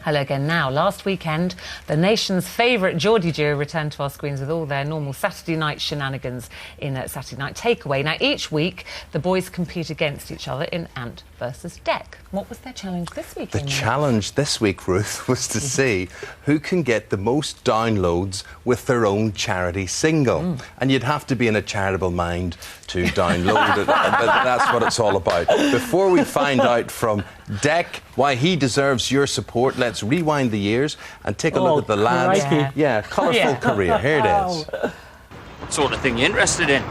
Hello again now. Last weekend, the nation's favourite Geordie duo returned to our screens with all their normal Saturday night shenanigans in a Saturday Night Takeaway. Now, each week, the boys compete against each other in Ant versus Dec. What was their challenge this week? The challenge this week, Ruth, was to see who can get the most downloads with their own charity single. And you'd have to be in a charitable mind to download it. But that's what it's all about. Before we find out from Dec why he deserves your support, let's rewind the years and take a look at the lad's colourful career. Here it is. What sort of thing you interested in?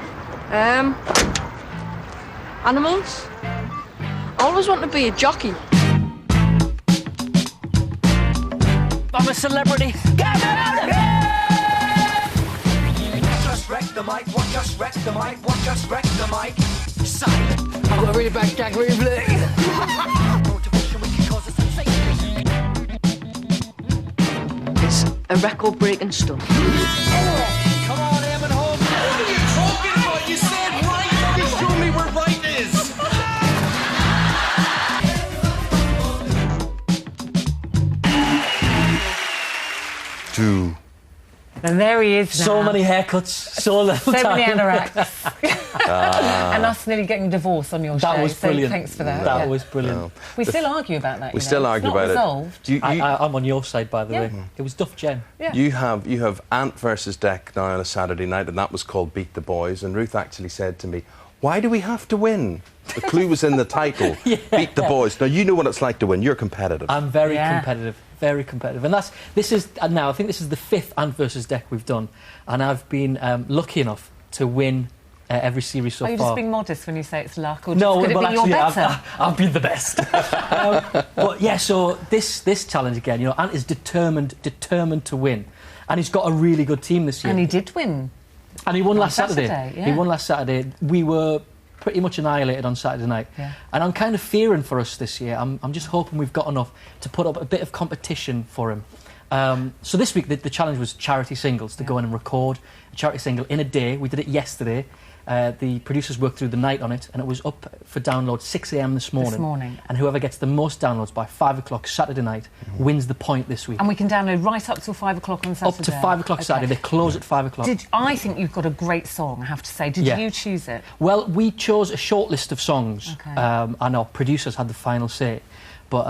Animals. I always want to be a jockey. I'm a celebrity. Get out of here! Just wreck the mic, what just wreck the mic, what just wreck the mic. Side. I've got a really bad gag reflex. Motivation, we can cause a sensation. It's a record-breaking stunt. Come on, Eamon Holmes. What are you talking about? You said right. You show me where right is. And there he is now. So many haircuts, so little So time. many anoraks. And us nearly getting divorced on your show. That was brilliant. So thanks for that. That was brilliant. We still argue about that. We still argue about resolved. it. I'm on your side, by the way. It was Duff Jen. Yeah. You have Ant versus Dec now on a Saturday night, and that was called Beat the Boys. And Ruth actually said to me, "Why do we have to win?" The clue was in the title. Beat the Boys. Now you know what it's like to win. You're competitive. I'm very competitive. Very competitive. And this is now, I think this is the 5th Ant versus Dec we've done. And I've been lucky enough to win every series so far. Are you just being modest when you say it's luck? Or No, could it well, be you're actually, better? I've been the best. But yeah, so this challenge again, you know, Ant is determined to win. And he's got a really good team this year. And he did win. And he won on last Saturday. Yeah. He won last Saturday. We were pretty much annihilated on Saturday night. Yeah. And I'm kind of fearing for us this year. I'm just hoping we've got enough to put up a bit of competition for him. So this week, the challenge was charity singles, to go in and record a charity single in a day. We did it yesterday. The producers worked through the night on it, and it was up for download 6 a.m. this morning. And whoever gets the most downloads by 5 o'clock Saturday night wins the point this week. And we can download right up till 5 o'clock on Saturday. Up to 5 o'clock Saturday. They close at 5 o'clock. I think you've got a great song, I have to say. Did you choose it? Well, we chose a short list of songs, and our producers had the final say. But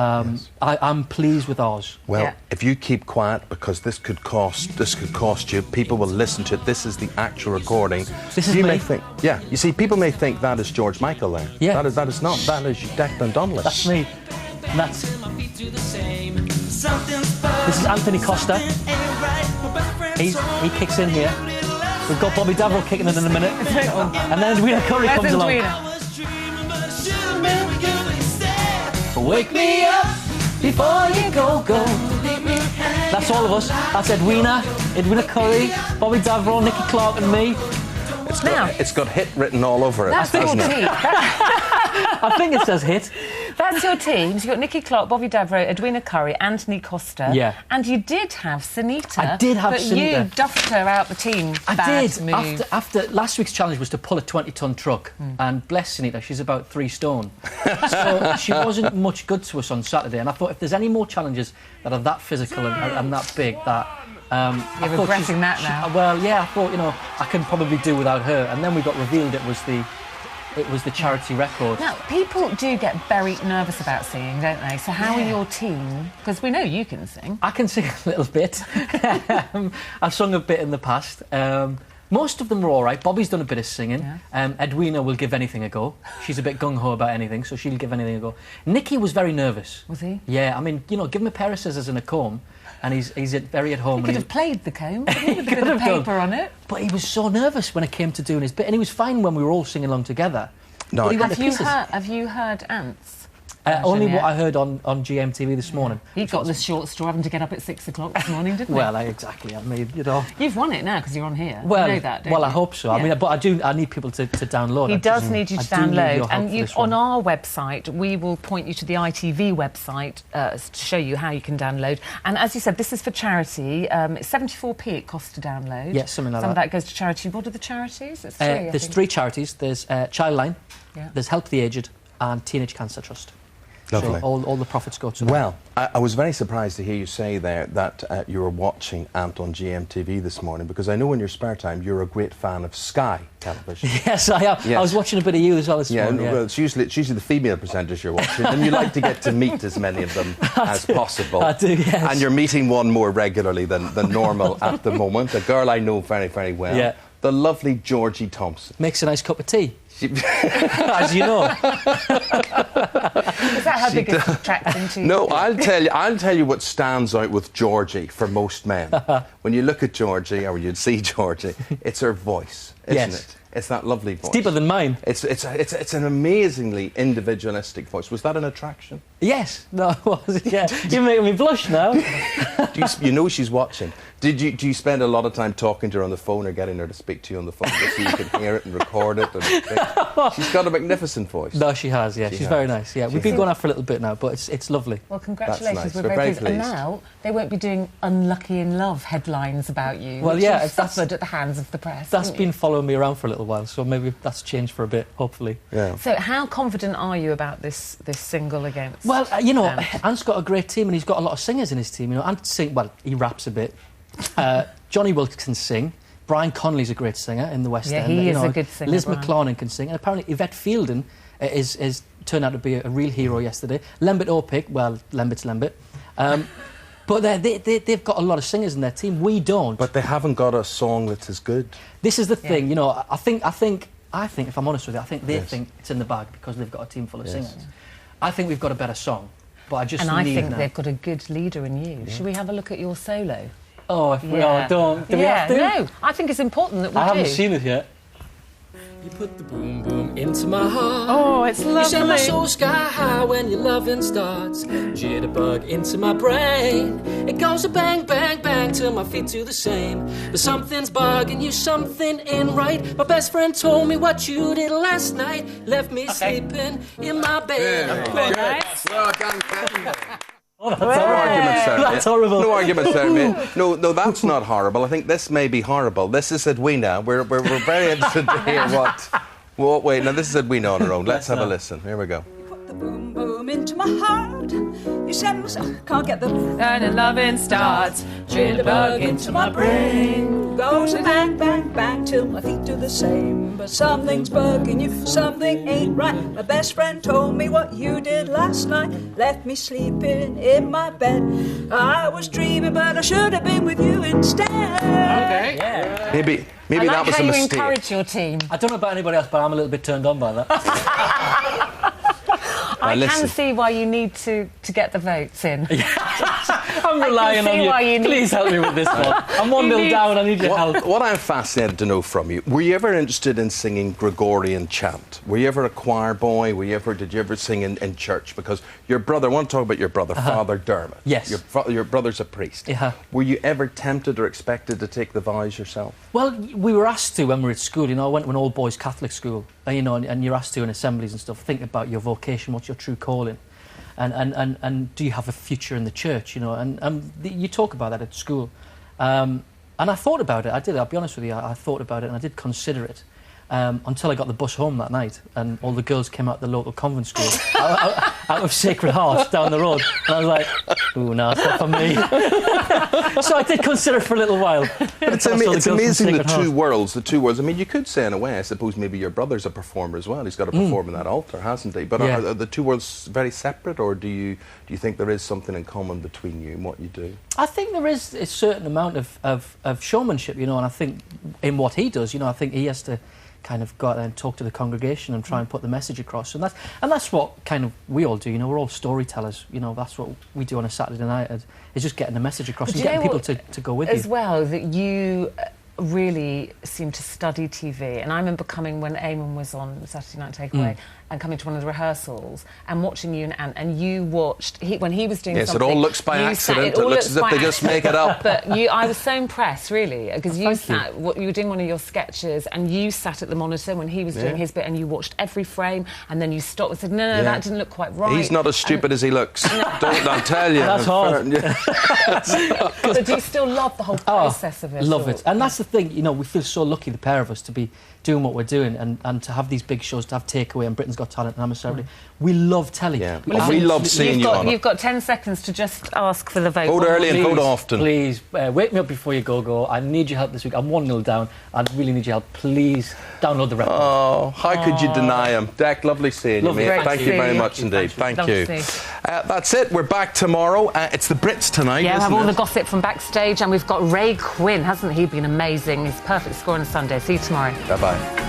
I'm pleased with ours. Well, if you keep quiet, because this could cost you. People will listen to it. This is the actual recording. This is you me. may think, you see, people may think that is George Michael there. Yeah. That is not. That is Declan Donnelly. That's me. And that's. This is Anthony Costa. He kicks in here. We've got Bobby Davro kicking in a minute. And then Edwina Curry comes along. Wake me up before you go. That's all of us. That's Edwina Curry, Bobby Davro, Nicky Clark and me. It's got hit written all over it. That's your hasn't it? team. I think it says hit. That's your team. So you've got Nicky Clark, Bobby Davro, Edwina Curry, Anthony Costa. Yeah. And you did have Sunita. I did have but Sunita. you duffed her out the team. I did. Move. After last week's challenge was to pull a 20-ton truck, and bless Sunita, she's about 3 stone. So she wasn't much good to us on Saturday, and I thought if there's any more challenges that are that physical and that big, that... You're regretting that now. Well, yeah, I thought, you know, I can probably do without her, and then we got revealed it was the charity record. Now, people do get very nervous about singing, don't they? So how are your team? Because we know you can sing. I can sing a little bit. I've sung a bit in the past. Most of them were all right. Bobby's done a bit of singing. Edwina will give anything a go. She's a bit gung-ho about anything, so she'll give anything a go. Nicky was very nervous. Was he? Yeah, I mean, you know, give him a pair of scissors and a comb, and he's very at home. He could have played the comb with He a bit could of have paper done. on it. But he was so nervous when it came to doing his bit, and he was fine when we were all singing along together. No, But he went to pieces. Have you heard Ants? Only yet? what I heard on GMTV this morning. He got the short straw having to get up at 6 o'clock this morning, didn't he? Well, exactly. I mean, you know. You've won it now because you're on here. Well, you know that, don't well, you? I hope so. I mean, but I need people to download. He does need you to I do need your download, help and for you, this one. on our website we will point you to the ITV website to show you how you can download. And as you said, this is for charity. It's 74p it costs to download. Yeah, something like Some that. of that goes to charity. What are the charities? It's 3. There's 3 charities. There's Childline, there's Help the Aged, and Teenage Cancer Trust. Lovely. So all the profits go to them. Well, I was very surprised to hear you say there that you were watching Ant on GMTV this morning, because I know in your spare time you're a great fan of Sky Television. Yes, I am. Yes. I was watching a bit of you as well this Yeah, morning. Yeah. well, it's usually the female presenters you're watching, and you like to get to meet as many of them as possible. I do, yes. And you're meeting one more regularly than normal at the moment, a girl I know very, very well. Yeah. The lovely Georgie Thompson. Makes a nice cup of tea. As you know. Is that her biggest attraction to you? No, I'll tell you what stands out with Georgie for most men. When you look at Georgie, or when you see Georgie, it's her voice, isn't Yes. it? It's that lovely voice. It's deeper than mine. It's an amazingly individualistic voice. Was that an attraction? Yes. No, it was. Yeah. You're making me blush now. You know she's watching. Do you spend a lot of time talking to her on the phone, or getting her to speak to you on the phone, just so you can hear it and record it? She's got a magnificent voice. No, she has, yeah. She She's has. very nice, yeah. We've been going out for a little bit now, but it's lovely. Well, congratulations. That's nice. We're We're very very pleased. And pleased. now they won't be doing unlucky in love headlines about you. Well, which yeah, you've that's- suffered at the hands of the press. That's haven't been you? following me around for a little while, so maybe that's changed for a bit, hopefully. Yeah. So, how confident are you about this single against? Well, you know, Ant? Ant's got a great team, and he's got a lot of singers in his team. You know, he raps a bit. Johnny Wilkes can sing. Brian Connolly's a great singer in the West Yeah, End. he you is know, a good singer, Liz Brian. McClarnon can sing, and apparently Yvette Fielding is turned out to be a real hero yesterday. Lembit Orpik, well, Lembit's Lembit. But they've got a lot of singers in their team. We don't. But they haven't got a song that's as good. This is the thing, you know. I think, if I'm honest with you, I think they Yes. think it's in the bag because they've got a team full of Yes. singers. I think we've got a better song, but I just and I need think now. they've got a good leader in you. Should we have a look at your solo? Oh, if we don't. Do we yeah, have to? no. I think it's important that we I do. haven't seen it yet. You put the boom boom into my heart. Oh, it's You send my lovely. soul sky high when your loving starts. Jitterbug into my brain. It goes a bang, bang, bang till my feet do the same. But something's bugging you, something ain't right. My best friend told me what you did last night. Left me sleeping in my bed. Well done, Ken. Oh, that's No horrible. arguments there, mate. That's horrible. No arguments there, mate. No, that's not horrible. I think this may be horrible. This is Edwina. We're very interested to hear what. Wait, now this is Edwina on her own. Let's have a listen. Here we go. Put the boom boom into my heart. You send me can't get the And loving starts. jitterbug into my brain. Goes a bang bang bang till my feet do the same. But something's bugging you, something ain't right. My best friend told me what you did last night. Left me sleeping in my bed. I was dreaming, but I should have been with you instead. Maybe I like that was how a you mistake. encourage your team. I don't know about anybody else, but I'm a little bit turned on by that. I listen. can see why you need to get the votes in. I'm relying see on why you. you need- Please help me with this one. I'm 1-0 need- down. I need your help. What I'm fascinated to know from you, were you ever interested in singing Gregorian chant? Were you ever a choir boy? Did you ever sing in church? Because your brother, I want to talk about your brother, Father Dermot. Yes. Your brother's a priest. Yeah. Were you ever tempted or expected to take the vows yourself? Well, we were asked to when we were at school. You know, I went to an all-boys Catholic school, you know, and you're asked to in assemblies and stuff, think about your vocation, what's your true calling, and do you have a future in the church, you know, and you talk about that at school. And I thought about it, I did, I'll be honest with you, I thought about it and I did consider it. Until I got the bus home that night and all the girls came out the local convent school out of Sacred Heart down the road, and I was like, ooh, no, it's not for me. So I did consider it for a little while. But it's amazing the two worlds. I mean, you could say in a way, I suppose maybe your brother's a performer as well. He's got to perform in that altar, hasn't he? But Yeah. are the two worlds very separate, or do you think there is something in common between you and what you do? I think there is a certain amount of showmanship, you know, and I think in what he does, you know, I think he has to kind of go out there and talk to the congregation and try and put the message across. And that's what kind of we all do, you know, we're all storytellers, you know, that's what we do on a Saturday night, is just getting the message across But and do you getting know people what, to go with as you. well, that you really seem to study TV. And I remember coming when Eamon was on Saturday Night Takeaway and coming to one of the rehearsals and watching you and you watched when he was doing Yes, something. it all looks by you accident. Sat, It looks as if by they just make it up. But I was so impressed, really, because you Thank you. you were doing one of your sketches and you sat at the monitor when he was doing his bit and you watched every frame and then you stopped and said, no, that didn't look quite right. He's not as stupid as he looks. I'll tell you. That's hard. But do you still love the whole process of it? Love or- it. And that's the thing, you know, we feel so lucky, the pair of us, to be doing what we're doing and to have these big shows, to have Takeaway and Britain's Got Talent and I'm a Celebrity. We love telly. Yeah. We love seeing you on it. You've got 10 seconds to just ask for the vote. Vote early and vote often. Please, wake me up before you go. I need your help this week. I'm 1-0 down. I really need your help. Please download the record. Oh, how could you deny him? Dec, lovely seeing Lovely. you, mate. Great Thank to you see very you. much indeed. Thank Lovely you. to see That's it. We're back tomorrow. It's the Brits tonight, Yeah, we isn't have all it? the gossip from backstage, and we've got Ray Quinn. Hasn't he been amazing? His perfect score on Sunday. See you tomorrow. Bye-bye.